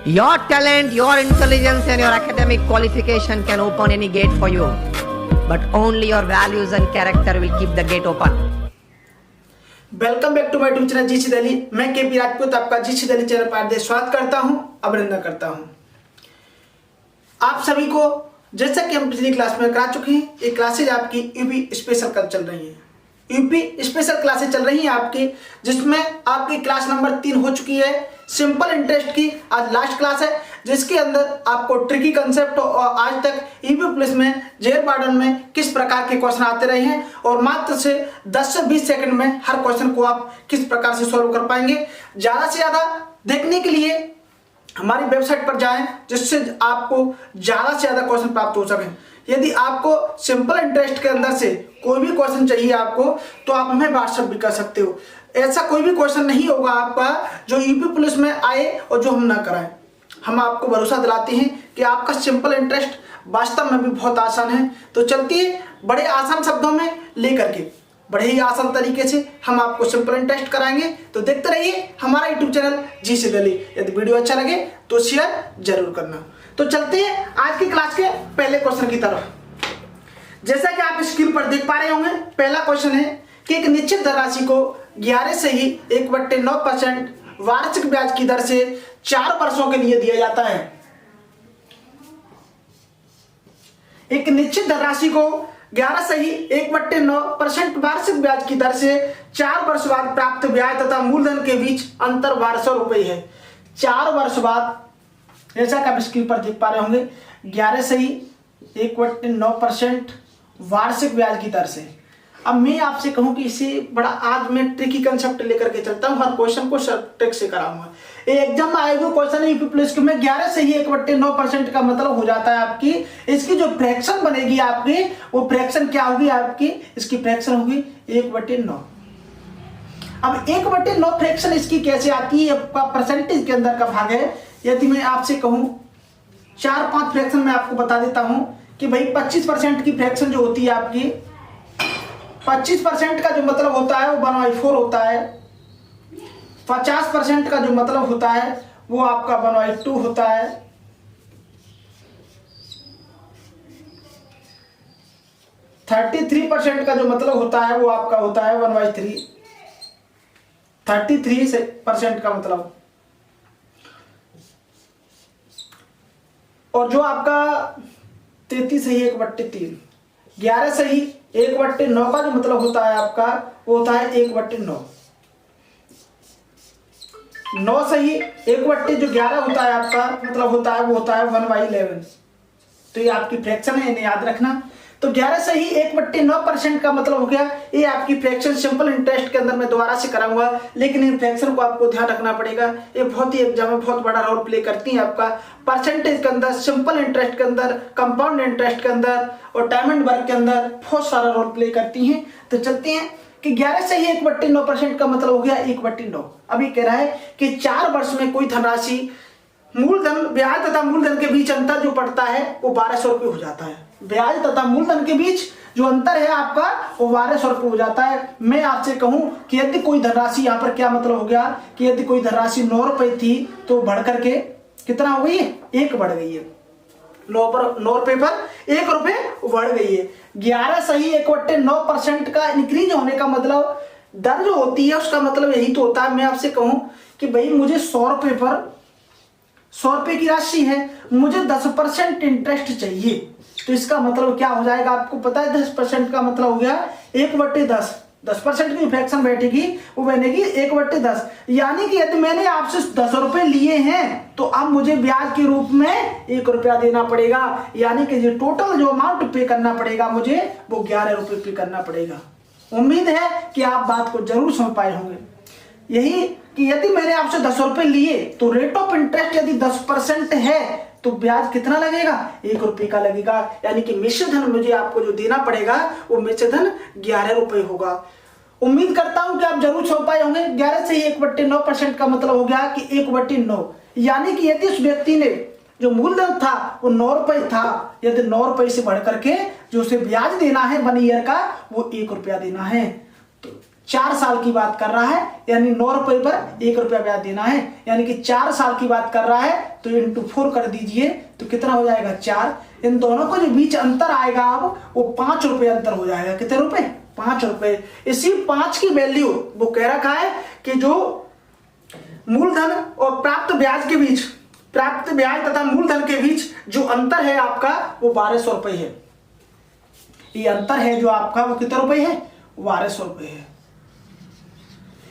Your talent, your intelligence and your academic qualification can open any gate for you. But only your values and character will keep the gate open. Welcome back to my YouTube channel GC Delhi. मैं KP Rajput आपका GC Delhi channel पर हार्दिक स्वागत करता हूं, अभिनंदन करता हूं आप सभी को। जैसा कि हम पिछली क्लास में करा चुके हैं, ये क्लासेज आपकी यूपी स्पेशल कब चल रही है। यूपी स्पेशल क्लासेज चल रही हैं आपकी, जिसमें आपकी क्लास नंबर 3 हो चुकी है सिंपल इंटरेस्ट की। आज लास्ट क्लास है जिसके अंदर आपको ट्रिकी कंसेप्ट और आज तक यूपी पुलिस में जेल वार्डन में किस प्रकार के क्वेश्चन आते रहे हैं और मात्र से 10 से 20 सेकंड में हर क्वेश्चन को आप किस प्रकार से सॉल्व कर पाएंगे। ज्यादा से ज्यादा देखने के लिए हमारी वेबसाइट पर जाएं, जिससे आपको ज्यादा से ज्यादा क्वेश्चन प्राप्त हो सके। यदि आपको सिंपल इंटरेस्ट के अंदर से कोई भी क्वेश्चन चाहिए आपको, तो आप हमें व्हाट्सएप भी कर सकते हो। ऐसा कोई भी क्वेश्चन नहीं होगा आपका जो यूपी पुलिस में आए और जो हम ना कराएं। हम आपको भरोसा दिलाते हैं कि आपका सिंपल इंटरेस्ट वास्तव में भी बहुत आसान है। तो चलती है बड़े आसान शब्दों में लेकर के बड़े ही आसान तरीके से हम आपको सिंपल इंटरेस्ट कराएंगे। तो देखते रहिए हमारा यूट्यूब चैनल जीसी दिल्ली। यदि वीडियो अच्छा लगे तो शेयर जरूर करना। तो चलते हैं आज की क्लास के पहले क्वेश्चन की तरफ। जैसा कि आप स्क्रीन पर देख पा रहे होंगे, पहला क्वेश्चन है कि एक निश्चित धनराशि को 11 से ही 1/9% वार्षिक ब्याज की दर से 4 वर्षों के लिए दिया जाता है। एक निश्चित धनराशि को 11 से ही 1/9% वार्षिक ब्याज की दर से 4 वर्ष बाद प्राप्त ब्याज तथा मूलधन के बीच अंतर 1200 रुपये है। 4 वर्ष बाद, जैसा कि आप स्क्रीन पर देख पा रहे होंगे, 11 से ही 1/9% वार्षिक ब्याज की दर से। अब मैं आपसे कहूं कि इसे बड़ा आज मैं ट्रिकी कंसेप्ट लेकर के चलता हूं, हर क्वेश्चन को ट्रिक से कराऊंगा। एग्जाम में आएगा क्वेश्चन यूपी पुलिस के में 11 से ही 1/9% का मतलब हो जाता है आपकी, इसकी जो फ्रैक्शन बनेगी आपकी, वो फ्रैक्शन क्या होगी आपकी, इसकी फ्रैक्शन होगी 1/9। अब 1/9 फ्रैक्शन इसकी कैसे आती है, आपका परसेंटेज के अंदर का भाग है। यदि मैं आपसे कहूं 4-5 फ्रैक्शन मैं आपको बता देता हूं कि भाई 25% की फ्रैक्शन जो होती है आपकी, 25% का जो मतलब होता है वो 1/4 होता है। 50% का जो मतलब होता है वो आपका 1/2 होता है। 33% का जो मतलब होता है वो आपका होता है 1/3। 33% का मतलब, और जो आपका 33 से ही 1/3, 11 से ही 1/9 का जो मतलब होता है आपका वो होता है 1/9। 9 से ही 1/11 जो 11 होता है आपका मतलब होता है वो होता है 1/11। तो ये आपकी फ्रैक्शन है, इन्हें याद रखना। तो 11 से ही 1/9% का मतलब हो गया। ये आपकी फ्रैक्शन सिंपल इंटरेस्ट के अंदर मैं दोबारा से कराऊंगा, लेकिन इन फ्रैक्शन को आपको ध्यान रखना पड़ेगा। ये बहुत ही एग्जाम में बहुत बड़ा रोल प्ले करती है आपका परसेंटेज के अंदर, सिंपल इंटरेस्ट के अंदर, कंपाउंड इंटरेस्ट के अंदर और टाइम एंड वर्क के अंदर बहुत सारा रोल प्ले करती हैं। तो चलते हैं कि 11 से ही 1/9% का मतलब हो गया 1/9। अभी कह रहा है कि 4 वर्ष में कोई धनराशि मूलधन, ब्याज तथा मूलधन के बीच अंतर जो पड़ता है वो 1200 रुपये हो जाता है। ब्याज तथा मूलधन के बीच जो अंतर है आपका वो 1200 रुपये हो जाता है। मैं आपसे कहूं कि यदि कोई धनराशि, यहाँ पर क्या मतलब हो गया कि यदि कोई धनराशि 9 रुपये थी तो बढ़ करके कितना हो गई है, 1 बढ़ गई है। 9 रुपये पर 1 रुपये बढ़ गई है। 11 से ही 1/9% का इंक्रीज होने का मतलब, दर जो होती है उसका मतलब यही तो होता है। मैं आपसे कहूं कि भाई मुझे 100 रुपये पर 100 रुपये की राशि है, मुझे 10% इंटरेस्ट चाहिए, तो इसका मतलब क्या हो जाएगा आपको पता है। 10% का मतलब हो गया 1/10। 10% की फ्रैक्शन बैठेगी वो बनेगी 1/10। यानी कि यदि मैंने आपसे 10 रुपये लिए हैं तो अब मुझे ब्याज के रूप में 1 रुपया देना पड़ेगा। यानी कि जो टोटल जो अमाउंट पे करना पड़ेगा मुझे वो 11 रुपये पे करना पड़ेगा। उम्मीद है कि आप बात को जरूर समझ पाए होंगे। यही कि यदि मैंने आपसे 10 रुपये लिए तो रेट ऑफ इंटरेस्ट यदि 10% है तो ब्याज कितना लगेगा, 1 रुपये का लगेगा। यानी कि मिश्र धन मुझे आपको जो देना पड़ेगा वो मिश्र धन 11 रुपये होगा। उम्मीद करता हूं कि आप जरूर समझ पाए होंगे। 11 से ही 1/9% का मतलब हो गया कि 1/9। यानी कि यदि उस व्यक्ति ने जो मूलधन था वो 9 रुपये था, यदि 9 रुपये से बढ़ करके जो उसे ब्याज देना है 1 ईयर का वो 1 रुपया देना है। तो 4 साल की बात कर रहा है, यानी 9 रुपए पर 1 रुपया ब्याज देना है, यानी कि 4 साल की बात कर रहा है तो इंटू 4 कर दीजिए तो कितना हो जाएगा 4। इन दोनों को जो बीच अंतर आएगा अब वो 5 रुपए अंतर हो जाएगा। कितने रुपए? 5 रुपए। इसी 5 की वैल्यू वो कह रखा है कि जो मूलधन और प्राप्त ब्याज के बीच, प्राप्त ब्याज तथा मूलधन के बीच जो अंतर है आपका वो 1200 रुपए है। ये अंतर है जो आपका वो कितने रुपए है? 1200 रुपए है।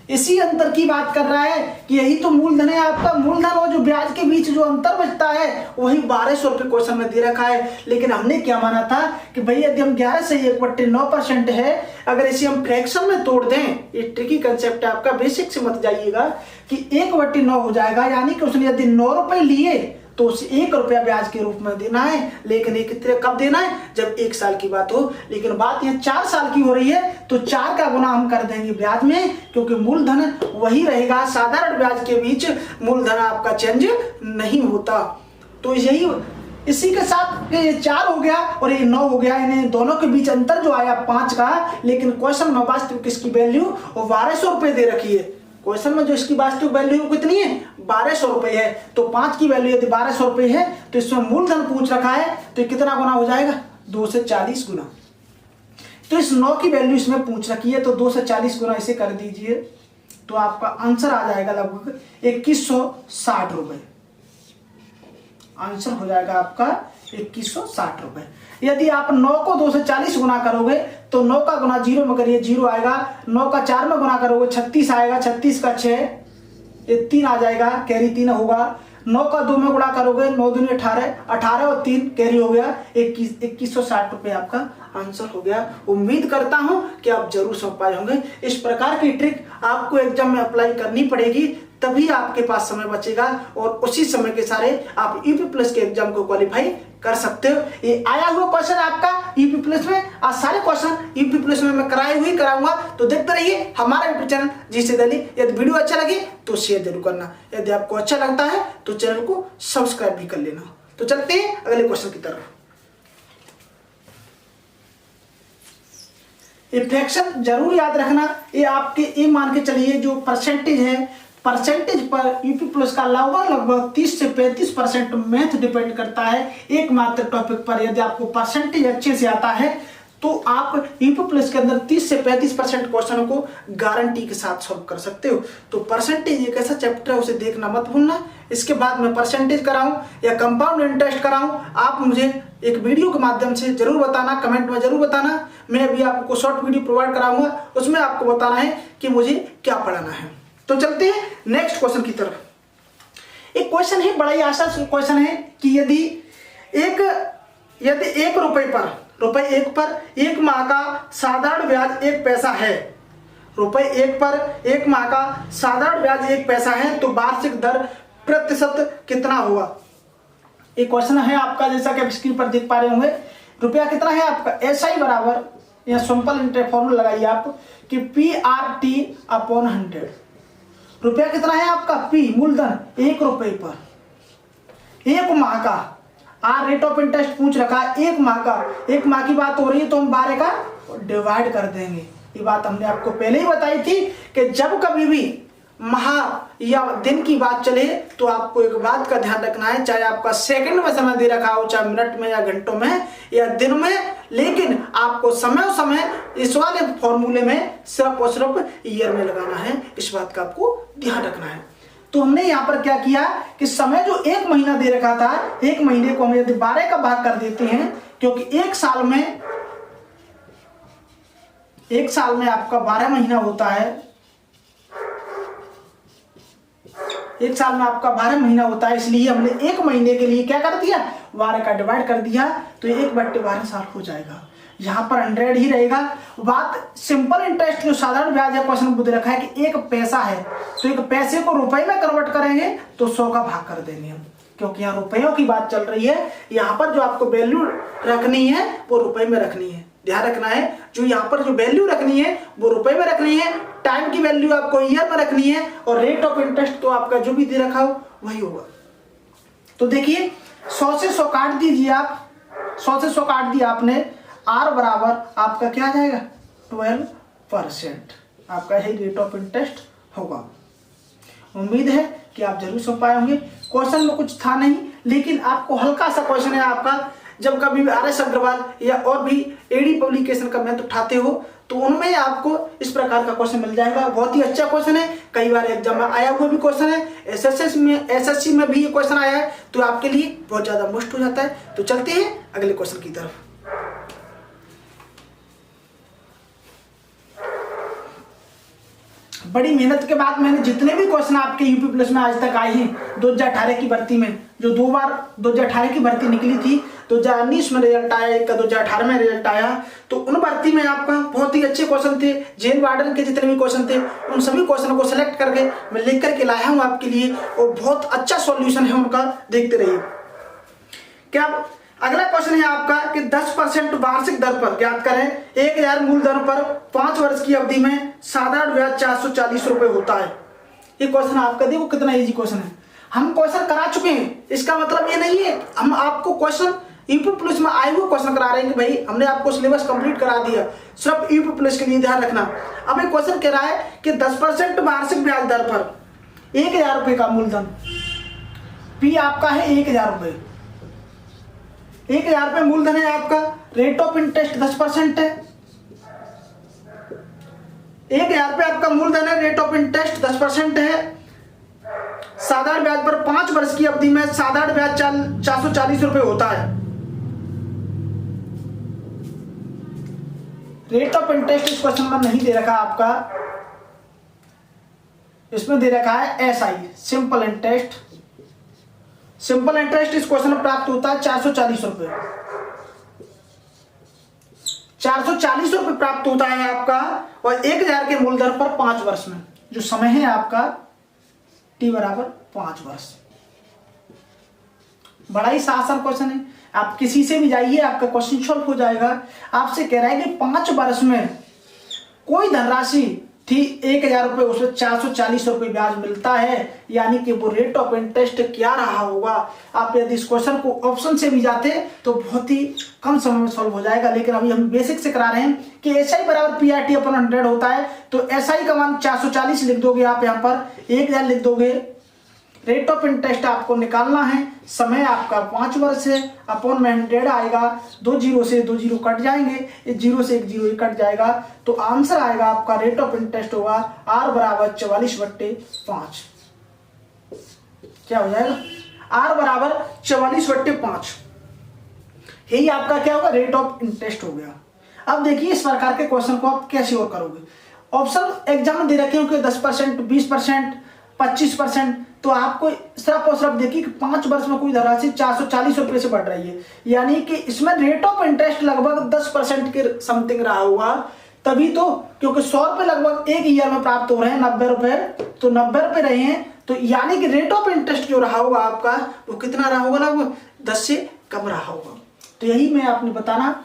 इसी अंतर की बात कर रहा है कि यही तो मूलधन है आपका, मूलधन और जो ब्याज के बीच जो अंतर बचता है वही 1200 रुपए क्वेश्चन में दे रखा है। लेकिन हमने क्या माना था कि भाई यदि हम 11 से 1/9% है, अगर इसे हम फ्रैक्शन में तोड़ दें, ये ट्रिकी कंसेप्ट है आपका, बेसिक से मत जाइएगा, कि 1/9 हो जाएगा, यानी कि उसने यदि 9 रुपए लिए तो उसे 1 रुपया ब्याज के रूप में देना है। लेकिन ये कितने कब देना है? जब 1 साल की बात हो। लेकिन बात ये 4 साल की हो रही है तो 4 का गुना हम कर देंगे ब्याज में, क्योंकि मूलधन वही रहेगा, साधारण ब्याज के बीच मूलधन आपका चेंज नहीं होता। तो यही इसी के साथ ये 4 हो गया और ये 9 हो गया, इन्हें दोनों के बीच अंतर जो आया 5 का। लेकिन क्वेश्चन में वास्तविक इसकी वैल्यू 1200 रुपए दे रखी है। क्वेश्चन में जो इसकी वास्तविक वैल्यू कितनी है? 1200 रुपए है। तो 5 की वैल्यू यदि 1200 रुपए है तो इसमें मूलधन पूछ रखा है तो कितना गुना हो जाएगा? 2 से 40 गुना। तो इस 9 की वैल्यू इसमें पूछ रखी है तो 2 से 40 गुना इसे कर दीजिए तो आपका आंसर आ जाएगा लगभग 2160 रुपए। आंसर हो जाएगा आपका 2160 रुपए। यदि आप 9 को 2 से 40 गुना करोगे तो 9 का गुना 0 में करिए, 0 आएगा। 9 का 4 में गुना करोगे 36 आएगा, 36 का 6, ये 3 आ जाएगा, कैरी 3 होगा। 9 का 2 में गुणा करोगे, 9 दूनी 18, 18 और 3 कैरी हो गया, 2160 रुपए आपका आंसर हो गया। उम्मीद करता हूं कि आप जरूर समझ पाए होंगे। इस प्रकार की ट्रिक आपको एग्जाम में अप्लाई करनी पड़ेगी, तभी आपके पास समय बचेगा और उसी समय के सारे आप यूपी प्लस के एग्जाम को क्वालिफाई कर सकते हो। ये आया हुआ क्वेश्चन आपका यूपी प्लस में, आज सारे क्वेश्चन यूपी प्लस में मैं कराऊंगा, तो देखते रहिए हमारा यूट्यूब चैनल जी दिल्ली। यदि वीडियो अच्छा लगे तो शेयर जरूर करना, यदि आपको अच्छा लगता है तो चैनल को सब्सक्राइब भी कर लेना। तो चलते हैं अगले क्वेश्चन की तरफ। ये फ्रैक्शन जरूर याद रखना, ये आपके ये मान के चलिए जो परसेंटेज है, परसेंटेज पर यूपी प्लस का लगभग 30 से 35% मैथ डिपेंड करता है एकमात्र टॉपिक पर। यदि आपको परसेंटेज अच्छे से आता है तो आप यूपी प्लस के अंदर 30 से 35% क्वेश्चनों को गारंटी के साथ सॉल्व कर सकते हो। तो परसेंटेज एक ऐसा चैप्टर है, उसे देखना मत भूलना। इसके बाद मैं परसेंटेज कराऊं या कंपाउंड इंटरेस्ट कराऊं, आप मुझे एक वीडियो के माध्यम से जरूर बताना, कमेंट में जरूर बताना। मैं अभी आपको शॉर्ट वीडियो प्रोवाइड कराऊंगा, उसमें आपको बताना है कि मुझे क्या पढ़ाना है। तो चलते हैं नेक्स्ट क्वेश्चन की तरफ। एक क्वेश्चन है, बड़ा ही आसान क्वेश्चन है कि यदि 1 रुपए पर, रुपए 1 पर 1 माह का साधारण ब्याज 1 पैसा है, रुपए 1 पर 1 माह का साधारण ब्याज 1 पैसा है, तो वार्षिक दर प्रतिशत कितना होगा? एक क्वेश्चन है आपका, जैसा कि आप स्क्रीन पर देख पा रहे होंगे। रुपया कितना है आपका? SI बराबर, या सिंपल इंटरेस्ट फॉर्मूला लगाइए आप कि PRT/100। रुपया कितना है आपका? P मूलधन 1 रुपए पर 1 माह का, रेट ऑफ इंटरेस्ट पूछ रखा है 1 माह का। 1 माह की बात हो रही है तो हम 12 का डिवाइड कर देंगे। ये बात हमने आपको पहले ही बताई थी कि जब कभी भी माह या दिन की बात चले तो आपको एक बात का ध्यान रखना है, चाहे आपका सेकंड में समय दे रखा हो, चाहे मिनट में या घंटों में या दिन में, लेकिन आपको समय इस वाले फॉर्मूले में सिर्फ और सिर्फ ईयर में लगाना है। इस बात का आपको ध्यान रखना है। तो हमने यहाँ पर क्या किया कि समय जो 1 महीना दे रखा था, 1 महीने को हम यदि 12 का भाग कर देते हैं, क्योंकि एक साल में आपका 12 महीना होता है, एक साल में आपका 12 महीना होता है, इसलिए हमने 1 महीने के लिए क्या कर दिया? 12 का डिवाइड कर दिया, तो 1/12 साल हो जाएगा। यहाँ पर 100 ही रहेगा। बात सिंपल इंटरेस्ट जो साधारण ब्याज है, क्वेश्चन बुद्ध रखा है कि 1 पैसा है, तो 1 पैसे को रुपए में कन्वर्ट करेंगे तो 100 का भाग कर देंगे हम, क्योंकि यहाँ रुपयों की बात चल रही है। यहाँ पर जो आपको वैल्यू रखनी है वो रुपए में रखनी है, ध्यान रखना है। जो यहाँ पर जो वैल्यू रखनी है वो रुपए में रखनी है, टाइम की वैल्यू आपको ईयर में रखनी है, और रेट ऑफ इंटरेस्ट तो आपका जो भी दे रखा हो वही होगा। तो देखिए 100 से 100 काट दीजिए आप, 100 से 100 काट दिया आपने, R बराबर आपका क्या आ जाएगा? 12%। आपका यही रेट ऑफ इंटरेस्ट होगा। उम्मीद है कि आप जरूर समझ पाए होंगे। क्वेश्चन में कुछ था नहीं, लेकिन आपको हल्का सा क्वेश्चन है आपका, जब कभी भी RS अग्रवाल या और भी AD पब्लिकेशन का मैथ उठाते हो तो उनमें आपको इस प्रकार का क्वेश्चन मिल जाएगा। बहुत ही अच्छा क्वेश्चन है, कई बार एग्जाम में आया हुआ भी क्वेश्चन है, SSC में भी ये क्वेश्चन आया है, तो आपके लिए बहुत ज्यादा मस्ट हो जाता है। तो चलते हैं अगले क्वेश्चन की तरफ। बड़ी मेहनत के बाद मैंने जितने भी क्वेश्चन आपके यूपी प्लस में आज तक आए हैं 2018 की भर्ती में, जो 2 बार 2018 की भर्ती निकली थी, 2019 में रिजल्ट आया, एक का 2018 में रिजल्ट आया, तो उन भर्ती में आपका बहुत ही अच्छे क्वेश्चन थे। जेल वार्डन के जितने भी क्वेश्चन थे उन सभी क्वेश्चन को सिलेक्ट करके मैं लिख करके लाया हूँ आपके लिए, और बहुत अच्छा सॉल्यूशन है उनका, देखते रहिए। क्या अगला क्वेश्चन है आपका कि 10% वार्षिक दर पर ज्ञात करें 1000 मूलधन पर 5 वर्ष की अवधि में साधारण ब्याज 440 रुपए होता है। ये क्वेश्चन आपका देखो कितना इजी क्वेश्चन है, हम क्वेश्चन करा चुके हैं। इसका मतलब ये नहीं है हम आपको क्वेश्चन यूपी पुलिस में आए हुए क्वेश्चन करा रहे हैं कि भाई हमने आपको सिलेबस कंप्लीट करा दिया, सिर्फ यूपी पुलिस के लिए ध्यान रखना। अब एक क्वेश्चन कह रहा है कि 10% वार्षिक ब्याज दर पर 1000 रुपए का मूलधन, पी आपका है 1000 रुपए, 1000 रुपए मूलधन है आपका, रेट ऑफ इंटरेस्ट 10% है। 1000 रुपए आपका मूलधन है, रेट ऑफ इंटरेस्ट 10% है। साधारण ब्याज पर 5 वर्ष की अवधि में साधारण ब्याज 440 रुपए होता है। रेट ऑफ इंटरेस्ट इस क्वेश्चन में नहीं दे रखा आपका, इसमें दे रखा है SI simple interest. Simple interest इस क्वेश्चन में प्राप्त होता है 440 रुपए, 440 रुपए प्राप्त होता है आपका, और 1000 के मूलधन पर 5 वर्ष में, जो समय है आपका T बराबर 5 वर्ष। बड़ा ही आसान क्वेश्चन है, आप किसी से भी जाइए आपका क्वेश्चन सॉल्व हो जाएगा। आपसे कह रहा है कि 5 वर्ष में कोई धनराशि थी 1000 रुपए, उसमें 440 रुपए ब्याज मिलता है, यानी कि वो रेट ऑफ इंटरेस्ट क्या रहा होगा। आप यदि इस क्वेश्चन को ऑप्शन से भी जाते तो बहुत ही कम समय में सॉल्व हो जाएगा, लेकिन अभी हम बेसिक से करा रहे हैं कि SI बराबर PRT/100 होता है। तो SI का मान 440 लिख दोगे आप, यहाँ पर 1000 लिख दोगे। रेट ऑफ इंटरेस्ट आपको निकालना है, समय आपका 5 वर्ष है, अपॉन में 100 आएगा, 2 जीरो से 2 जीरो कट जाएंगे, इस जीरो से 1 जीरो कट जाएगा, तो आंसर आएगा आपका रेट ऑफ इंटरेस्ट होगा R बराबर 44/5। क्या हो जाएगा? R बराबर 44/5, यही आपका क्या होगा? रेट ऑफ इंटरेस्ट हो गया। अब देखिए इस प्रकार के क्वेश्चन को आप कैसे और करोगे। ऑप्शन एग्जाम में दे रखे हो कि 10%, 20%, 25%, तो आपको सिर्फ और सिर्फ देखिए कि 5 वर्ष में कोई धनराशि 440 रुपए से बढ़ रही है, यानी कि इसमें रेट ऑफ इंटरेस्ट लगभग 10% के समथिंग रहा होगा, तभी तो, क्योंकि 100 रुपए लगभग एक ईयर में प्राप्त हो रहे हैं, 90 रुपए, तो 90 रुपए रहे हैं, तो यानी कि रेट ऑफ इंटरेस्ट जो रहा होगा आपका वो कितना रहा होगा, लगभग 10 से कम रहा होगा। तो यही मैं आपने बताना।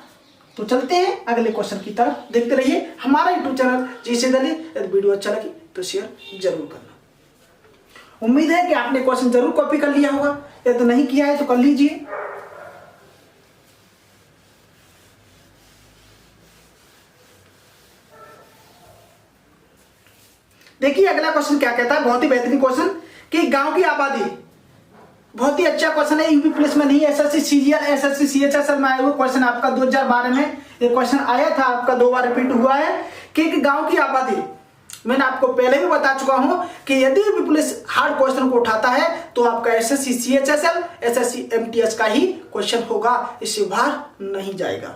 तो चलते हैं अगले क्वेश्चन की तरफ, देखते रहिए हमारा यूट्यूब चैनल जी दलित। यदि वीडियो अच्छा लगी तो शेयर जरूर करना। उम्मीद है कि आपने क्वेश्चन जरूर कॉपी कर लिया होगा, यदि तो नहीं किया है तो कर लीजिए। देखिए अगला क्वेश्चन क्या कहता है, बहुत ही बेहतरीन क्वेश्चन, कि गांव की आबादी, बहुत ही अच्छा क्वेश्चन है, यूपी पुलिस में नहीं, SSC CGL SSC CHSL में आया हुआ क्वेश्चन आपका 2012 में ये क्वेश्चन आया था आपका, 2 बार रिपीट हुआ है कि गांव की आबादी। मैंने आपको पहले भी बता चुका हूं कि यदि यूपी पुलिस हार्ड क्वेश्चन को उठाता है तो आपका SSC CHSL SSC MTS का ही क्वेश्चन होगा, इससे बाहर नहीं जाएगा।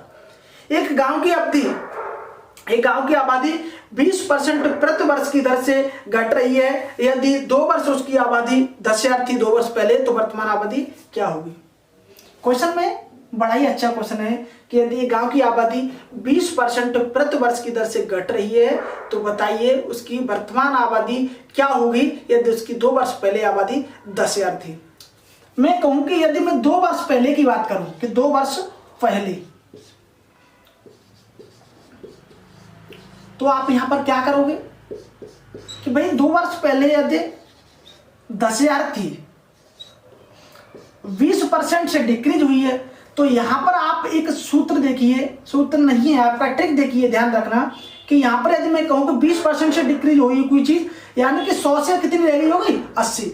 एक गांव की आबादी 20% प्रति वर्ष की दर से घट रही है। यदि 2 वर्ष उसकी आबादी 10,000 थी 2 वर्ष पहले, तो वर्तमान आबादी क्या होगी। क्वेश्चन में बड़ा ही अच्छा क्वेश्चन है कि यदि गांव की आबादी 20% प्रति वर्ष की दर से घट रही है, तो बताइए उसकी वर्तमान आबादी क्या होगी यदि उसकी 2 वर्ष पहले आबादी 10,000 थी। मैं कहूं कि यदि मैं 2 वर्ष पहले की बात करूं कि 2 वर्ष पहले, तो आप यहां पर क्या करोगे कि भाई 2 वर्ष पहले यदि 10,000 थी, 20% से डिक्रीज हुई है, तो यहां पर आप एक सूत्र देखिए, सूत्र नहीं है आपका, ट्रिक देखिए, ध्यान रखना कि यहाँ पर यदि मैं कहूँ कि 20% से डिक्रीज हुई कोई चीज, यानी कि 100 से कितनी रह गई होगी, 80।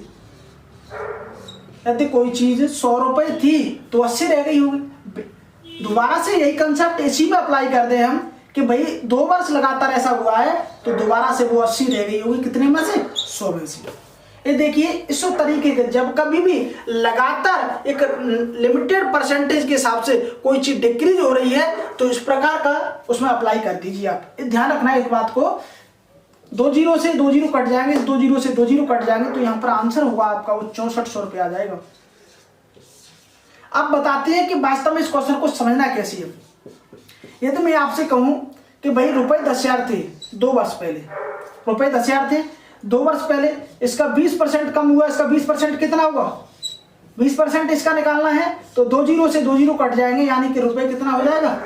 यदि कोई चीज 100 रुपए थी तो 80 रह गई होगी। दोबारा से यही कंसेप्ट इसी में अप्लाई कर दे हम कि भाई 2 वर्ष लगातार ऐसा हुआ है तो दोबारा से वो 80 रह गई होगी, कितने में से, 100 में से। ये देखिए इस तरीके के जब कभी भी लगातार एक लिमिटेड परसेंटेज के हिसाब से कोई चीज डिक्रीज हो रही है तो इस प्रकार का उसमें अप्लाई कर दीजिए। आप ध्यान रखना है इस बात को, 2 जीरो से 2 जीरो कट जाएंगे, 2 जीरो से 2 जीरो कट जाएंगे तो यहाँ पर आंसर होगा आपका वो 6400 रुपये आ जाएगा। अब बताते हैं कि वास्तव में इस क्वेश्चन को समझना कैसे है। ये तो मैं आपसे कहूं कि भाई रुपए 10,000 थे 2 वर्ष पहले, रुपए 10,000 थे 2 वर्ष पहले, इसका 20% कम हुआ, इसका 20% कितना होगा, 20% इसका निकालना है तो 2 जीरो से 2 जीरो कट जाएंगे, यानी कि रुपए कितना हो जाएगा,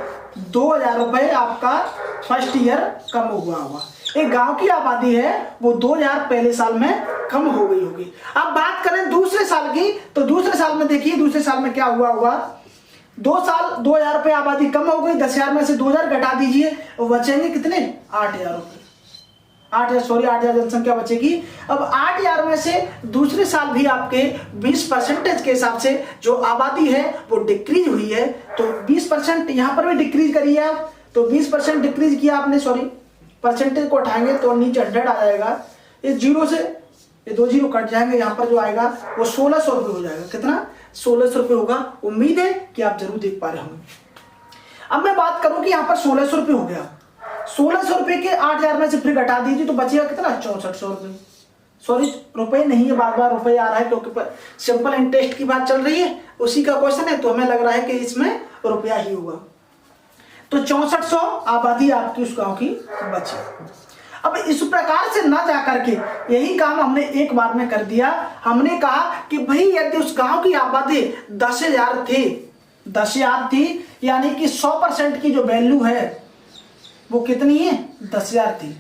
2,000 रुपए आपका फर्स्ट ईयर कम हुआ होगा। एक गांव की आबादी है वो 2,000 पहले साल में कम हो गई होगी। अब बात करें दूसरे साल की तो दूसरे साल में देखिए दूसरे साल में क्या हुआ होगा, 2 साल 2,000 रुपये आबादी कम हो गई, 10,000 में से 2,000 घटा दीजिए और बचेंगे कितने, 8,000 रुपये, 8,000 जनसंख्या बचेगी। अब 8,000 में से दूसरे साल भी आपके 20% के हिसाब से जो आबादी है वो डिक्रीज हुई है, तो 20% यहाँ पर भी डिक्रीज करी है आप, तो 20% डिक्रीज किया आपने, सॉरी परसेंटेज को उठाएंगे तो नीचे 100 आ जाएगा, इस जीरो से ये 2 जीरो कट जाएंगे, यहाँ पर जो आएगा वो 1,600 रुपये हो जाएगा, कितना, 1,600 रुपये होगा। उम्मीद है कि आप जरूर देख पा रहे होंगे। अब मैं बात करूं कि यहाँ पर 1,600 रुपये हो गया, 1,600 रुपये के 8,000 में से फिर घटा दीजिए तो बचेगा कितना, 6400 रुपये, सॉरी रुपये नहीं है, बार बार रुपये आ रहा है क्योंकि सिंपल इंटरेस्ट की बात चल रही है, उसी का क्वेश्चन है तो हमें लग रहा है कि इसमें रुपया ही होगा। तो 6400 आबादी आपकी उस गांव की बची। अब इस प्रकार से ना जा करके यही काम हमने एक बार में कर दिया, हमने कहा कि भाई यदि उस गांव की आबादी 10,000 थी, 10,000 थी, यानी कि 100% की जो वैल्यू है वो कितनी है, 10,000 थी।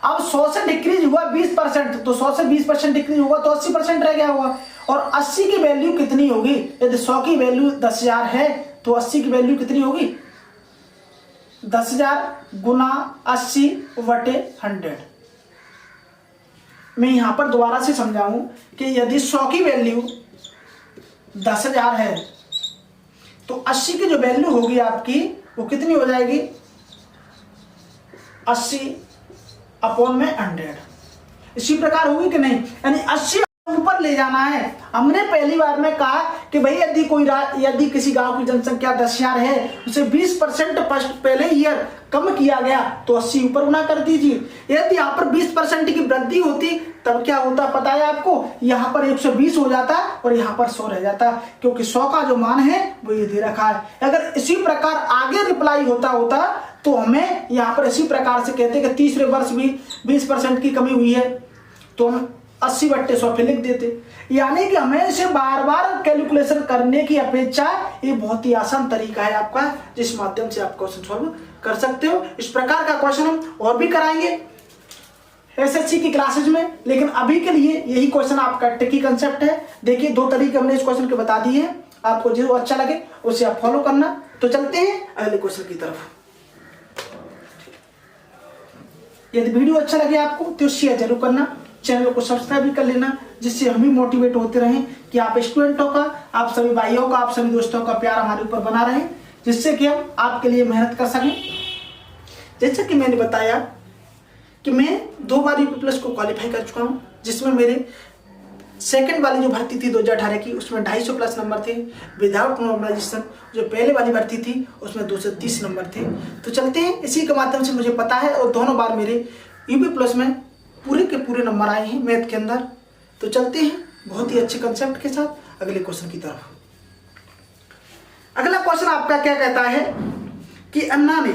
अब 100 से डिक्रीज हुआ 20%, तो 100 से 20% डिक्रीज हुआ तो 80% रह गया होगा, और 80 की वैल्यू कितनी होगी, यदि 100 की वैल्यू 10,000 है तो 80 की वैल्यू कितनी होगी, 10,000 गुना 80 बटे 100। मैं यहां पर दोबारा से समझाऊं कि यदि 100 की वैल्यू 10,000 है तो 80 की जो वैल्यू होगी आपकी वो कितनी हो जाएगी, 80 अपॉन में 100। इसी प्रकार होगी कि नहीं, यानी 80 ऊपर ले जाना है। हमने पहली बार में कहा कि भाई यदि किसी गांव की जनसंख्या 10,000 है, उसे 20% पहले ईयर कम किया गया तो 80 ऊपर गुना कर दीजिए। यदि यहाँ पर 20% की वृद्धि होती तब क्या होता पता है आपको, यहाँ पर 120 हो जाता और यहाँ पर 100 रह जाता, क्योंकि 100 का जो मान है वो ये दे रखा है। अगर इसी प्रकार आगे रिप्लाई होता तो हमें यहाँ पर इसी प्रकार से कहते कि तीसरे वर्ष भी 20% की कमी हुई है तो हम 80 बट्टे 100 पे लिख देते। यानी कि हमें इसे बार बार कैलकुलेशन करने की अपेक्षा ये बहुत ही आसान तरीका है आपका, जिस माध्यम से आप क्वेश्चन सॉल्व कर सकते हो। इस प्रकार का क्वेश्चन हम और भी कराएंगे एसएससी की क्लासेज में, लेकिन अभी के लिए यही क्वेश्चन आपका ट्रिकी कंसेप्ट है। देखिए 2 तरीके हमने इस क्वेश्चन के बता दिए हैं, आपको जो अच्छा लगे उसे आप फॉलो करना। तो चलते हैं अगले क्वेश्चन की तरफ। यदि वीडियो अच्छा लगे आपको तो शेयर जरूर करना, चैनल को सब्सक्राइब भी कर लेना, जिससे हम भी मोटिवेट होते रहें कि आप स्टूडेंटों का, आप सभी भाइयों का, आप सभी दोस्तों का प्यार हमारे ऊपर बना रहे, जिससे कि हम आपके लिए मेहनत कर सकें। जैसा कि मैंने बताया कि मैं 2 बार यूपी प्लस को क्वालिफाई कर चुका हूं, जिसमें मेरे सेकंड वाली जो भर्ती थी 2018 की उसमें 250 प्लस नंबर थे, विदाउट नॉर्मलाइजेशन। जो पहले वाली भर्ती थी उसमें 230 नंबर थे। तो चलते हैं, इसी के माध्यम से मुझे पता है, और दोनों बार मेरे यूपी प्लस में पूरे के पूरे नंबर आए हैं मैथ के अंदर। तो चलते हैं बहुत ही अच्छे कंसेप्ट के साथ अगले क्वेश्चन की तरफ। अगला क्वेश्चन आपका क्या कहता है कि अन्ना ने,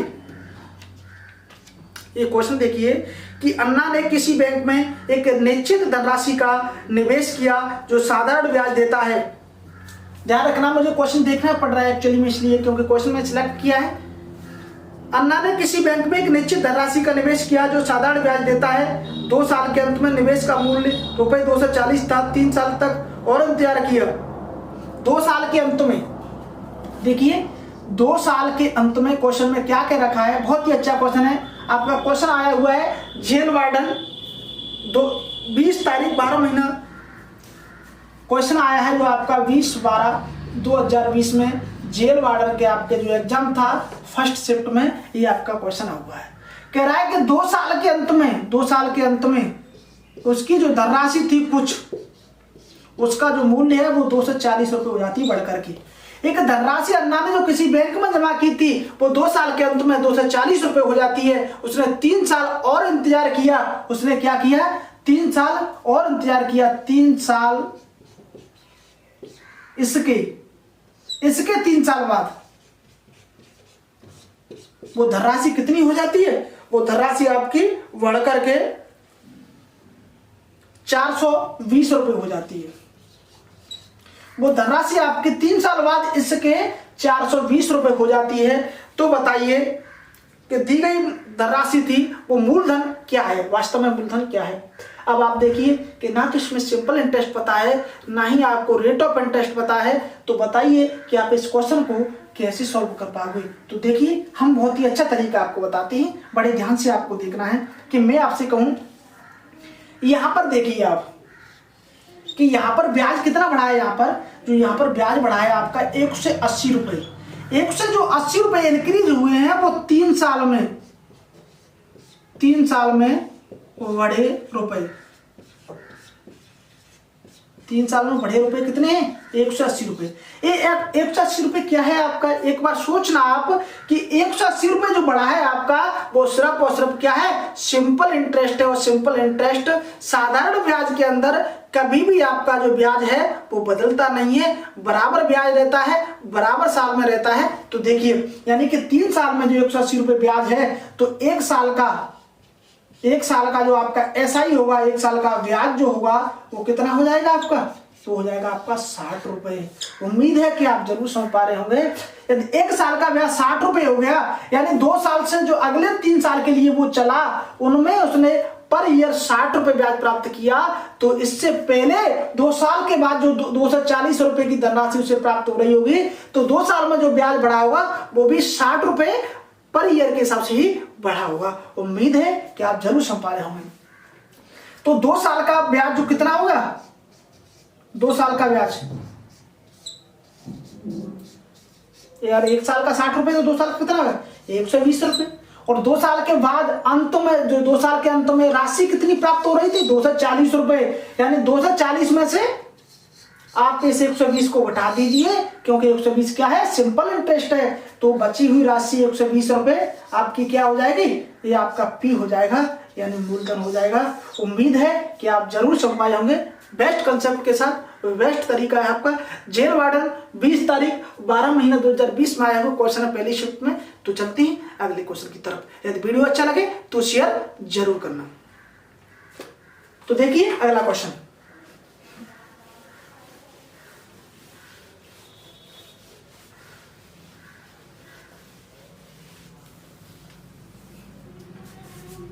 ये क्वेश्चन देखिए कि अन्ना ने किसी बैंक में एक निश्चित धनराशि का निवेश किया जो साधारण ब्याज देता है। ध्यान रखना, मुझे क्वेश्चन देखना पड़ रहा है एक्चुअली में, इसलिए क्योंकि क्वेश्चन में सिलेक्ट किया है। अन्ना ने किसी बैंक में एक निश्चित धनराशि का निवेश किया जो साधारण ब्याज देता है। 2 साल के अंत में निवेश का मूल्य ₹240 था। 3 साल तक और इंतजार किया। 2 साल के अंत में, देखिए 2 साल के अंत में क्वेश्चन में क्या कह रखा है, बहुत ही अच्छा क्वेश्चन है। आपका क्वेश्चन आया हुआ है जेल वार्डन 20 तारीख 12 महीना क्वेश्चन आया है, वो आपका 20/12/2020 में जेल वार्डन के आपके जो एग्जाम था फर्स्ट शिफ्ट में, ये आपका क्वेश्चन हुआ है। कह रहा है कि 2 साल के अंत में उसकी जो धनराशि थी कुछ, उसका जो मूल्य है वो 240 रुपये हो जाती है बढ़ करके। एक धनराशि अन्ना ने जो किसी बैंक में जमा की थी वो 2 साल के अंत में 240 रुपये हो जाती है। उसने 3 साल और इंतजार किया। उसने क्या किया? 3 साल और इंतजार किया। 3 साल इसके 3 साल बाद वो धनराशि कितनी हो जाती है? वो धनराशि आपकी बढ़ करके 420 रुपये हो जाती है। वो धनराशि आपके 3 साल बाद इसके 420 रुपये हो जाती है। तो बताइए कि दी गई धनराशि थी वो मूलधन क्या है? वास्तव में मूलधन क्या है? अब आप देखिए कि ना तो इसमें सिंपल इंटरेस्ट पता है, ना ही आपको रेट ऑफ इंटरेस्ट पता है। तो बताइए कि आप इस क्वेश्चन को कैसे सॉल्व कर पाओगे। तो देखिए हम बहुत ही अच्छा तरीका आपको बताते हैं, बड़े ध्यान से आपको देखना है। कि मैं आपसे कहूं, यहां पर देखिए आप कि यहां पर ब्याज कितना बढ़ा है। यहां पर ब्याज बढ़ा है आपका 1 से 80 रुपए। 1 से जो 80 रुपए इंक्रीज हुए हैं वो 3 साल में बढ़े रुपए। 3 साल में बढ़े रुपए कितने हैं? 180 रुपए। 180 रुपए क्या है आपका? एक बार सोचना आप कि 180 रुपए जो बढ़ा है आपका वो सिर्फ और सिर्फ क्या है? सिंपल इंटरेस्ट है। और सिंपल इंटरेस्ट साधारण ब्याज के अंदर कभी भी आपका जो ब्याज है वो बदलता नहीं है, बराबर ब्याज रहता है, बराबर साल में रहता है। तो देखिए यानी कि 3 साल में जो 180 रुपए ब्याज है तो 1 साल का जो आपका SI होगा, 1 साल का ब्याज जो होगा वो कितना हो जाएगा आपका? तो हो जाएगा आपका 60 रुपए। उम्मीद है कि आप जरूर समझ पा रहे होंगे। यदि 1 साल का ब्याज 60 रुपए हो गया, यानी 2 साल से जो अगले 3 साल के लिए वो चला उनमें उसने पर ईयर 60 रुपए ब्याज प्राप्त किया। तो इससे पहले 2 साल के बाद जो 240 रुपए की धनराशि उसे प्राप्त हो रही होगी, तो 2 साल में जो ब्याज बढ़ा होगा वो भी 60 रुपए पर ईयर के हिसाब से ही बढ़ा होगा। उम्मीद है कि आप जरूर समझ पा रहे होंगे। तो 2 साल का ब्याज जो कितना होगा? 2 साल का ब्याज यार 1 साल का 60 रुपए, तो 2 साल का कितना होगा? 120 रुपए। और 2 साल के बाद अंत में जो 2 साल के अंत में राशि कितनी प्राप्त हो रही थी? 240 रुपए। यानी 240 में से आप इस 120 को घटा दीजिए, क्योंकि 120 क्या है? सिंपल इंटरेस्ट है। तो बची हुई राशि 120 रुपए आपकी क्या हो जाएगी? ये आपका P हो जाएगा, यानी मूलधन हो जाएगा। उम्मीद है कि आप जरूर समझ पाए होंगे। बेस्ट कंसेप्ट के साथ बेस्ट तरीका है आपका। जेल वार्डन 20 तारीख 12 महीना 2020 में आया हुआ क्वेश्चन है पहली शिफ्ट में। तो चलते हैं अगले क्वेश्चन की तरफ। यदि वीडियो अच्छा लगे तो शेयर जरूर करना। तो देखिए अगला क्वेश्चन।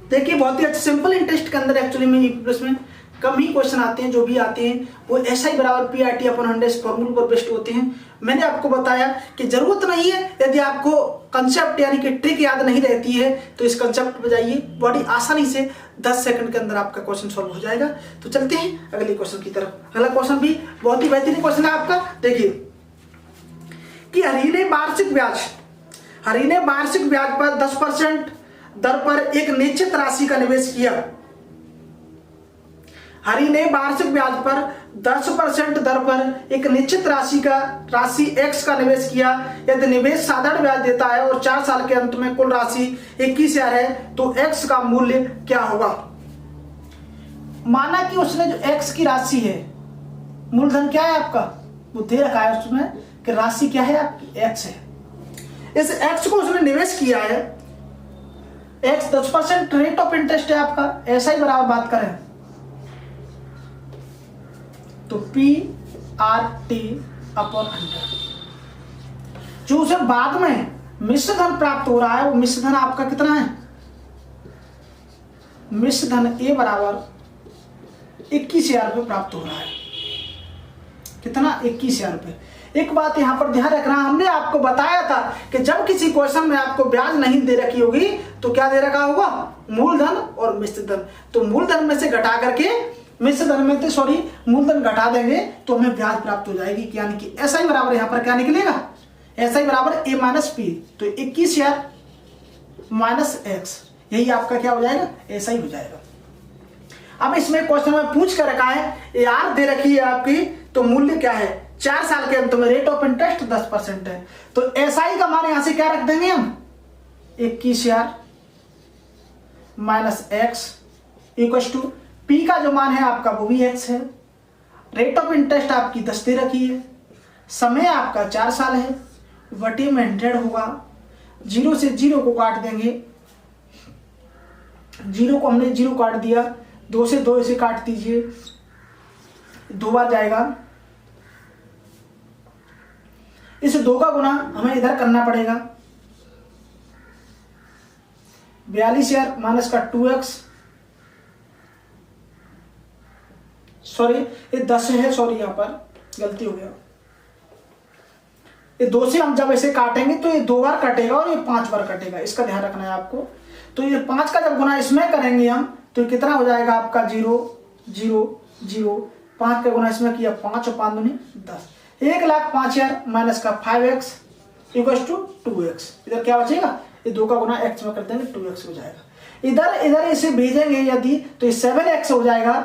देखिए बहुत ही अच्छा सिंपल इंटरेस्ट के अंदर एक्चुअली में इसमें कम ही क्वेश्चन आते हैं। जो भी आते हैं वो SI बराबर PRT/100 फॉर्मूले पर बेस्ड होते हैं। मैंने आपको बताया कि जरूरत नहीं है, यदि आपको कंसेप्ट यानी कि ट्रिक याद नहीं रहती है तो इस कंसेप्ट पे जाइए, बड़ी आसानी से 10 सेकंड के अंदर आपका क्वेश्चन सॉल्व हो जाएगा। तो चलते हैं अगले क्वेश्चन की तरफ। अगला क्वेश्चन भी बहुत ही बेहतरीन क्वेश्चन है आपका। देखिए कि हरि ने वार्षिक ब्याज पर 10% दर पर एक निश्चित राशि का निवेश किया। हरि ने वार्षिक ब्याज पर 10% दर पर एक निश्चित राशि X का निवेश किया। यदि निवेश साधारण ब्याज देता है और 4 साल के अंत में कुल राशि 21,000 है तो X का मूल्य क्या होगा? माना कि उसने जो X की राशि है, मूलधन क्या है आपका? वो दे रखा है उसमें कि राशि क्या है आपकी? X है। इस X को उसने निवेश किया है। X 10% रेट ऑफ इंटरेस्ट है आपका। SI बराबर बात करें तो PRT/100। जो उसे बाद में मिश्र धन प्राप्त हो रहा है वो मिश्र धन आपका कितना है? मिश्र धन A बराबर 21,000 रुपये प्राप्त हो रहा है। कितना? 21,000 रुपये। एक बात यहां पर ध्यान रखना, हमने आपको बताया था कि जब किसी क्वेश्चन में आपको ब्याज नहीं दे रखी होगी तो क्या दे रखा होगा, मूलधन और मिश्र धन। तो मूलधन में से घटा करके मिश्र धन में से मूलधन घटा देंगे तो हमें ब्याज प्राप्त हो जाएगी, यानी कि ऐसा ही बराबर यहाँ पर क्या निकलेगा, ऐसा ही बराबर a माइनस पी। तो 21,000 माइनस एक्स, यही आपका क्या हो जाएगा, ऐसा ही हो जाएगा। अब इसमें क्वेश्चन में पूछ कर रखा है यार दे रखी है आपकी, तो मूल्य क्या है 4 साल के अंत में रेट ऑफ इंटरेस्ट 10% है। तो एसआई का मान यहां से क्या रख देंगे हम, 21,000 minus X equal to P का जो मान है आपका वो भी एक्स है, रेट ऑफ इंटरेस्ट आपकी 10 दे रखी है, समय आपका 4 साल है, बटे में 100 होगा, 0 से 0 को काट देंगे, 0 को हमने 0 काट दिया, 2 से 2 इसे काट दीजिए, 2 बार जाएगा, इस 2 का गुना हमें इधर करना पड़ेगा, 42,000 माइनस का 2x, सॉरी ये 10 है, सॉरी यहाँ पर गलती हो गया, ये 2 से हम जब ऐसे काटेंगे तो ये 2 बार कटेगा और ये 5 बार कटेगा, इसका ध्यान रखना है आपको। तो ये 5 का जब गुना इसमें करेंगे हम तो कितना हो जाएगा आपका 0 0 0, 5 का गुना इसमें किया 5 और 5 दूनी 10, 1,05,000 माइनस का 5x इक्वल टू 2x, इधर क्या बचेगा, ये 2 का गुना x में कर देंगे 2x हो जाएगा, इधर इसे भेजेंगे यदि तो ये 7x हो जाएगा,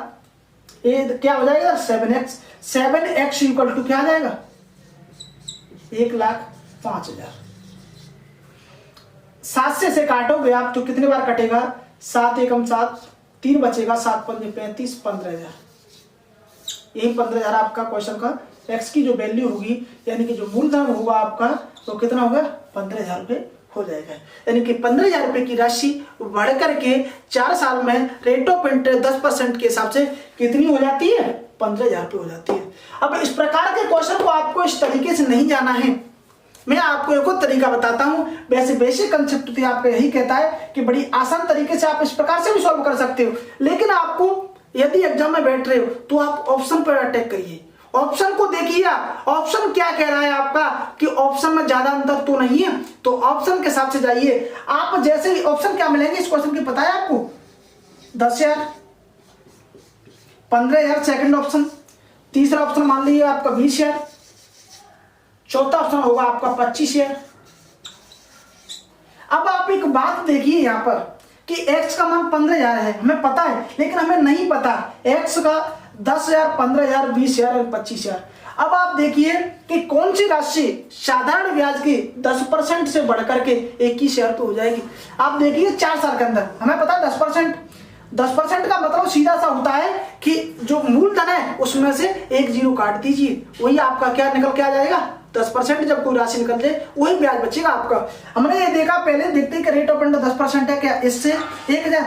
ये क्या हो जाएगा 7x, 7x इक्वल टू क्या आ जाएगा 1,05,000। 7 से काटोगे आप तो कितने बार कटेगा, 7 एकम 7, 3 बचेगा, 7 पंजे 35, 15,000, यही 15,000 आपका क्वेश्चन का x की जो वैल्यू होगी, यानी कि जो मूलधन होगा आपका तो कितना होगा 15,000 रुपये हो जाएगा। यानी कि 15,000 रुपये की राशि बढ़ करके 4 साल में रेट ऑफ इंटरेस्ट 10% के हिसाब से कितनी हो जाती है, 15,000 रुपये हो जाती है। अब इस प्रकार के क्वेश्चन को आपको इस तरीके से नहीं जाना है, मैं आपको एक और तरीका बताता हूं। वैसे बेसिक कंसेप्ट तो आपका यही कहता है कि बड़ी आसान तरीके से आप इस प्रकार से भी सॉल्व कर सकते हो, लेकिन आपको यदि एग्जाम में बैठ रहे हो तो आप ऑप्शन पर अटैक करिए, ऑप्शन को देखिए, ऑप्शन क्या कह रहा है आपका कि ऑप्शन में ज्यादा अंतर तो नहीं है, तो ऑप्शन के हिसाब से जाइए। आप जैसे ही ऑप्शन क्या मिलेंगे इस क्वेश्चन की पता है आपको, 10,000, 15,000 सेकंड ऑप्शन, तीसरा ऑप्शन मान लीजिए आपका 20,000, चौथा ऑप्शन होगा आपका 25,000। अब आप एक बात देखिए यहाँ पर कि x का मान 15,000 है, हमें पता है, लेकिन हमें नहीं पता x का 10,000, 15,000, 20,000 और 25,000। अब आप देखिए कि कौन सी राशि साधारण ब्याज की 10% से बढ़कर के 21,000 पे हो जाएगी। आप देखिए 4 साल के अंदर हमें पता है 10% का मतलब सीधा सा होता है कि जो मूलधन है उसमें से 1 0 काट दीजिए, वही आपका क्या निकल के आ जाएगा 10%। जब कोई राशि निकल जाए वही ब्याज बचेगा आपका। हमने ये देखा पहले, देखते कि रेट ऑफ इंटरेस्ट 10% है, क्या इससे 1,000,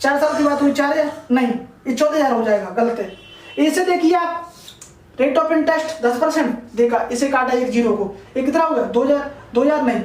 4 साल की बात हुई 4,000 नहीं, ये 14,000 हो जाएगा, गलत है। इसे देखिए आप, रेट ऑफ इंटरेस्ट 10% देखा, इसे काटा 1 0 को, ये कितना हो गया 2,000 नहीं,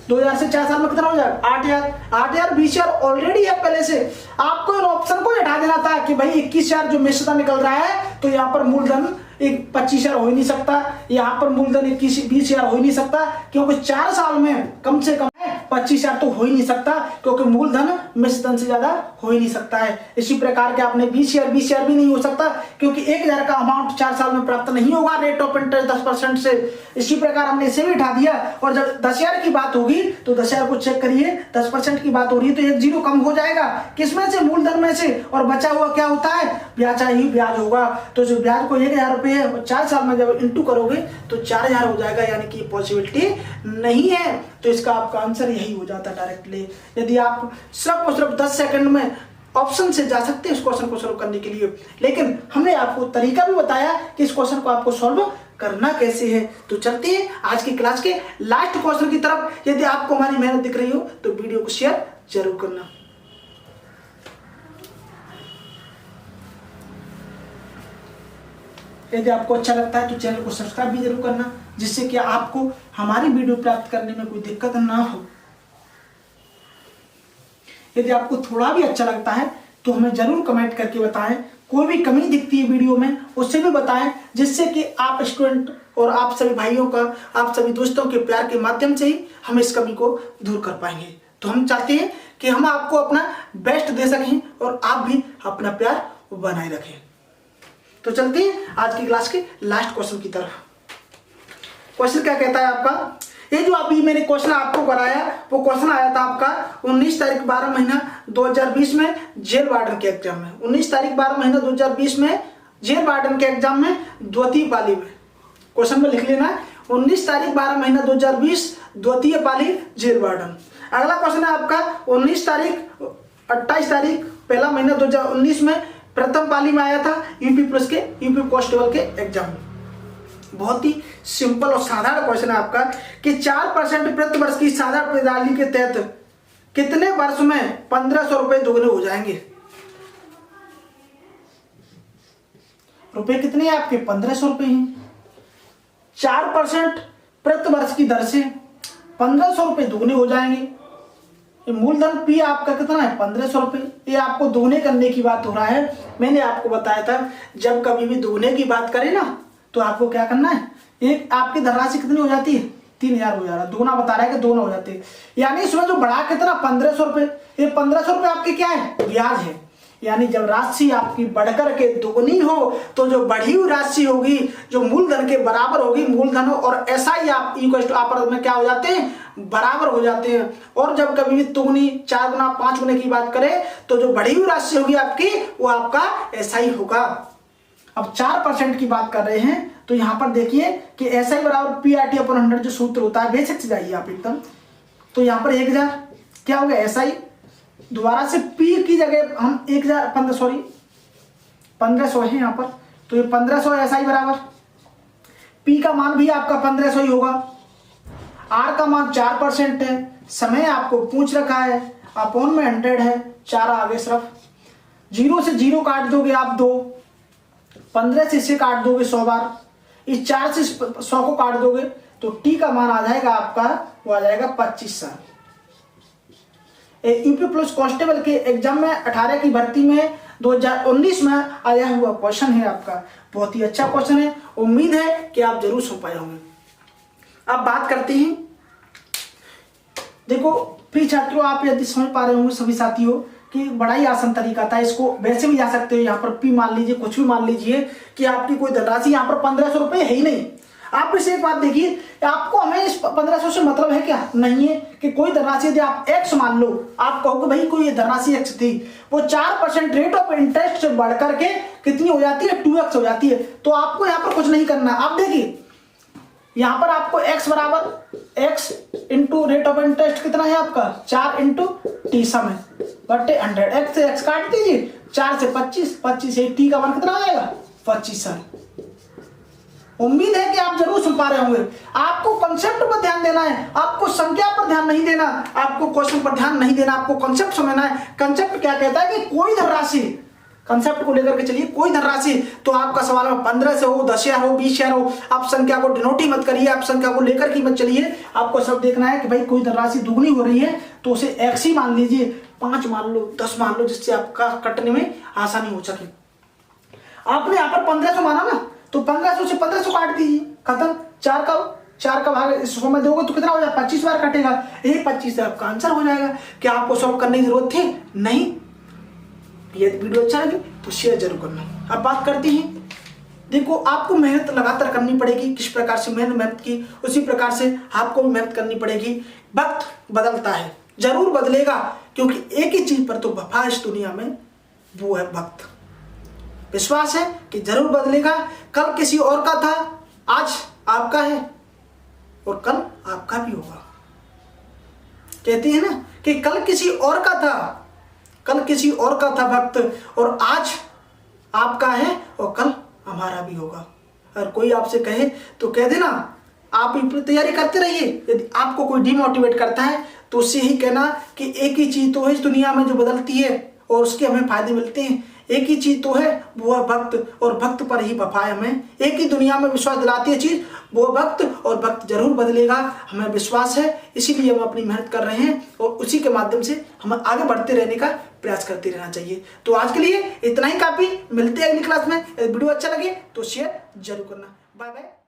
2,000 से 4 साल में कितना हो जाएगा 8,000, 20,000 ऑलरेडी है पहले से। आपको इन ऑप्शन को हटा देना था कि भाई 21,000 जो मिश्रता निकल रहा है तो यहाँ पर मूलधन 25,000 हो ही नहीं सकता, यहाँ पर मूलधन 20,000 हो ही नहीं सकता, क्योंकि 4 साल में कम से कम 25,000 तो हो ही नहीं सकता, क्योंकि मूलधन मिश्रधन से ज्यादा हो ही नहीं सकता है। इसी प्रकार के आपने 20,000 भी नहीं हो सकता, क्योंकि 1,000 का अमाउंट 4 साल में प्राप्त नहीं होगा रेट ऑफ इंटरेस्ट 10% से। इसी प्रकार हमने इसे भी उठा दिया, और जब 10,000 की बात होगी तो 10,000 को चेक करिए, 10% की बात हो रही है तो 1 0 कम हो जाएगा, किसमें से, मूलधन में से, और बचा हुआ क्या होता है, ब्याज ही ब्याज होगा। तो जो ब्याज को 1,000 रुपये है और 4 साल में जब इंटू करोगे तो 4,000 हो जाएगा, यानी कि पॉसिबिलिटी नहीं है। तो इसका आपका आंसर यही हो जाता है डायरेक्टली। यदि आप सिर्फ और सिर्फ 10 सेकंड में ऑप्शन से जा सकते हैं इस क्वेश्चन को सोल्व करने के लिए, लेकिन हमने आपको तरीका भी बताया कि इस क्वेश्चन को आपको सोल्व करना कैसे है। तो चलते हैं आज की क्लास के लास्ट क्वेश्चन की तरफ। यदि आपको हमारी मेहनत दिख रही हो तो वीडियो को शेयर जरूर करना। यदि आपको अच्छा लगता है तो चैनल को सब्सक्राइब भी जरूर करना, जिससे कि आपको हमारी वीडियो प्राप्त करने में कोई दिक्कत ना हो। यदि आपको थोड़ा भी अच्छा लगता है तो हमें जरूर कमेंट करके बताएं, कोई भी कमी दिखती है वीडियो में उससे भी बताएं, जिससे कि आप स्टूडेंट और आप सभी भाइयों का, आप सभी दोस्तों के प्यार के माध्यम से ही हम इस कमी को दूर कर पाएंगे। तो हम चाहते हैं कि हम आपको अपना बेस्ट दे सकें और आप भी अपना प्यार बनाए रखें। तो चलते हैं आज की क्लास के लास्ट क्वेश्चन की तरफ। क्वेश्चन क्या कहता है आपका, ये जो अभी मैंने क्वेश्चन आपको कराया वो क्वेश्चन आया था आपका 19 तारीख 12 महीना 2020 में जेल वार्डन के एग्जाम में। 19 तारीख 12 महीना 2020 में जेल वार्डन के एग्जाम में द्वितीय पाली में। क्वेश्चन में लिख लेना 19 तारीख 12 महीना 2020 द्वितीय पाली जेल वार्डन। अगला क्वेश्चन है आपका 19 तारीख 28 तारीख पहला महीना 2019 में प्रथम पाली में आया था यूपी पुलिस के यूपी कांस्टेबल के एग्जाम में। बहुत ही सिंपल और साधारण क्वेश्चन है आपका कि 4% प्रति वर्ष की साधारण प्रणाली के तहत कितने वर्ष में 1500 रुपए दोगुने हो जाएंगे। रुपए कितने हैं आपके 1500 रुपए हैं। 4% प्रति वर्ष की दर से 1500 रुपए दोगुने हो जाएंगे। ये मूलधन पी आपका कितना है 1500 रुपए। ये आपको दोगुने करने की बात हो रहा है। मैंने आपको बताया था जब कभी भी दोगुने की बात करें ना तो आपको क्या करना है, एक आपकी धनराशि कितनी हो जाती है 3000 हो जा रहा है, दोगुना बता रहा है कि दोगुना हो जाती है। यानी इसमें जो बढ़ा कितना 1500 रुपए, ये 1500 रुपए आपके क्या है ब्याज है। यानी जब राशि आपकी बढ़कर के दोगुनी हो तो जो बढ़ी हुई राशि होगी जो मूलधन के बराबर होगी, मूलधन और एसआई आप इक्वल आपस में क्या हो जाते हैं बराबर हो जाते हैं। और जब कभी भी तुगनी 4 गुना 5 गुने की बात करें तो जो बढ़ी हुई राशि होगी आपकी वो आपका एसआई होगा। अब 4% की बात कर रहे हैं तो यहां पर देखिए कि एसआई बराबर पीआरटी अपॉन 100 जो सूत्र होता है बेसिक से जाइए आप एकदम। तो यहां पर 1000 क्या हो गया एसआई, दोबारा से पी की जगह हम 1500 है यहां पर, तो ये 1500 एसआई बराबर पी का मान भी आपका 1500 ही होगा। आर का मान 4% है, समय आपको पूछ रखा है, अपॉन में 100 है, 4 आगे सिर्फ 0 से 0 काट दोगे आप 2, 15 से इसे काट दोगे 100 बार, इस 4 से 100 को काट दोगे तो टी का मान आ जाएगा आपका वो आ जाएगा 25 साल। यूपी पुलिस कांस्टेबल के एग्जाम में 18 की भर्ती में 2019 में आया हुआ क्वेश्चन है आपका। बहुत ही अच्छा क्वेश्चन है, उम्मीद है कि आप जरूर सुन पाए होंगे। अब बात करते हैं, देखो प्रिय छात्रों आप यदि समझ पा रहे होंगे सभी साथियों कि बड़ा ही आसान तरीका था, इसको वैसे भी जा सकते हो। यहाँ पर पी मान लीजिए, कुछ भी मान लीजिए कि आपकी कोई धनराशि यहाँ पर 1500 रुपए है ही नहीं। आप इसे एक बात देखिए, आपको हमें इस 1500 से मतलब है क्या, नहीं है कि कोई धनराशि यदि आप एक्स मान लो, आप कहोगे भाई कोई ये धनराशि एक्स थी, वो 4% रेट ऑफ इंटरेस्ट से बढ़कर के कितनी हो जाती है 2x हो जाती है। तो आपको यहाँ पर कुछ नहीं करना। आप देखिए यहां पर आपको x बराबर x into rate of interest कितना है आपका 4 इंटू टी समय बटे 100, x से x काट दीजिए, 4 से 25, 25 से टी का मान कितना आ जाएगा 25 साल। उम्मीद है कि आप जरूर सुन पा रहे होंगे। आपको कंसेप्ट पर ध्यान देना है, आपको संख्या पर ध्यान नहीं देना, आपको क्वेश्चन पर ध्यान नहीं देना, आपको कंसेप्ट समझना है। कंसेप्ट क्या कहता है कि कोई धनराशि, कंसेप्ट को लेकर के चलिए, कोई धनराशि, तो आपका सवाल में 15 से हो, 10,000 हो, 20,000 हो, आप संख्या को डिनोट ही मत करिए, आप संख्या को लेकर के मत चलिए। आपको सब देखना है कि भाई कोई धनराशि दुगनी हो रही है तो उसे एक्स ही मान लीजिए, 5 मान लो, 10 मान लो, जिससे आपका कटने में आसानी हो सके। आपने यहाँ पर 1500 माना ना, तो 1500 से 1500 काट दीजिए, खत्म। 4 का भाग इस में दोगे तो कितना हो जाएगा 25 बार कटेगा, यही 25 से आपका आंसर हो जाएगा। क्या आपको सॉल्व करने की जरूरत थी? नहीं। ये वीडियो अच्छा लगे तो शेयर जरूर करना। अब बात करते हैं, देखो आपको मेहनत लगातार करनी पड़ेगी। किस प्रकार से मैंने मेहनत की उसी प्रकार से आपको भी मेहनत करनी पड़ेगी। वक्त बदलता है, जरूर बदलेगा, क्योंकि एक ही चीज पर तो वफा इस दुनिया में, वो है वक्त। विश्वास है कि जरूर बदलेगा। कल किसी और का था, आज आपका है और कल आपका भी होगा। कहते हैं ना कि कल किसी और का था, कल किसी और का था वक्त, और आज आपका है और कल हमारा भी होगा। अगर कोई आपसे कहे तो कह देना, आप तैयारी करते रहिए। यदि आपको कोई डिमोटिवेट करता है तो उससे ही कहना कि एक ही चीज तो है इस दुनिया में जो बदलती है और उसके हमें फायदे मिलते हैं। एक ही चीज तो है, वो है वक्त, और वक्त पर ही वफा है हमें। एक ही दुनिया में विश्वास दिलाती है चीज, वो वक्त, और वक्त जरूर बदलेगा, हमें विश्वास है। इसीलिए हम अपनी मेहनत कर रहे हैं और उसी के माध्यम से हमें आगे बढ़ते रहने का प्रयास करते रहना चाहिए। तो आज के लिए इतना ही काफी। मिलते हैं अगली क्लास में। वीडियो अच्छा लगे तो शेयर जरूर करना। Bye bye.